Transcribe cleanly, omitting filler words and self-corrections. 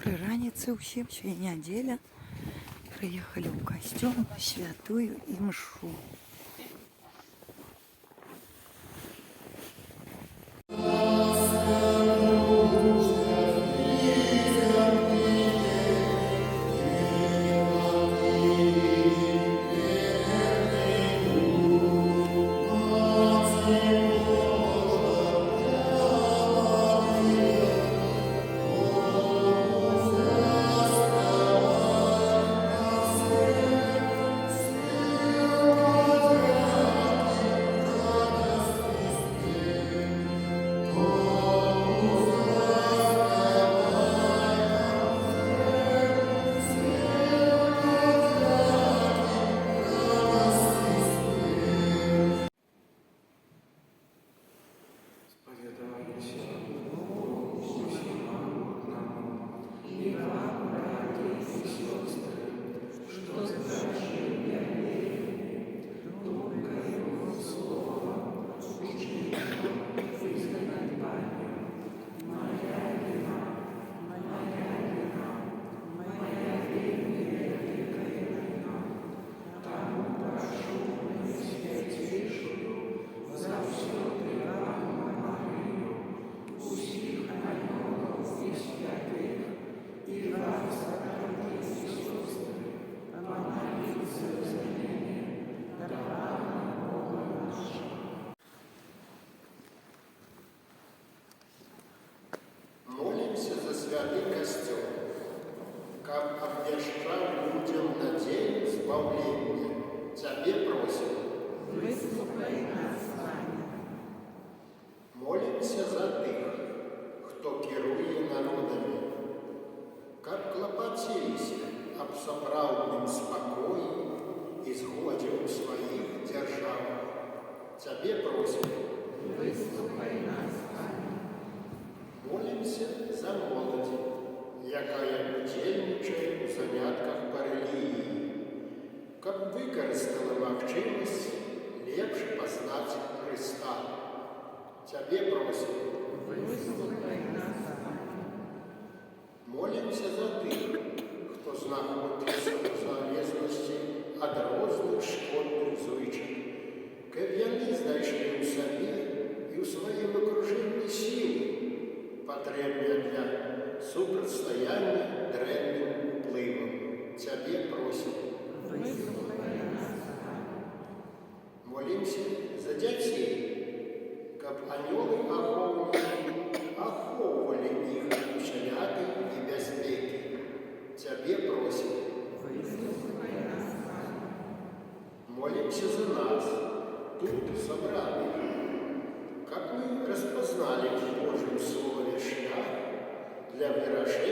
Доброй раніцы ўсім, сёння нядзеля. Прыехалі ў касцёл на святую імшу. Святый костел, как обвещал людям на день избавления, Тебе просим. Выслухай нас, Пане. Молимся за тых, кто кіруе народами, как клопотились об сапраўдным спокоі и згодзе ў своих державах. Тебе просим. Выслухай нас, Пане. Молимся за молодь, якая удзельнічае ў занятках па рэлігіі, каб выкарыстала магчымасць лепш пазнаць Хрыста. Тебе просим. Выслухай нас, Пане. Молимся за тых, хто знаходзіцца ў залежнасці ад розных шкодных звычак, каб яны знайшлі ў сабе і ў сваім акружэнні сілы, патрэбныя для супрацьстаяння дрэнным уплывам. Тебе просим. Выслухай нас, Пане. Молимся за дзяцей, каб анёлы ахоўнікі ахоўвалі іх ад усялякай небяспекі. Тебе просим. Выслухай нас, Пане. Молимся за нас, тут собраных, как мы распознали в Божьем Слове шлях для выражения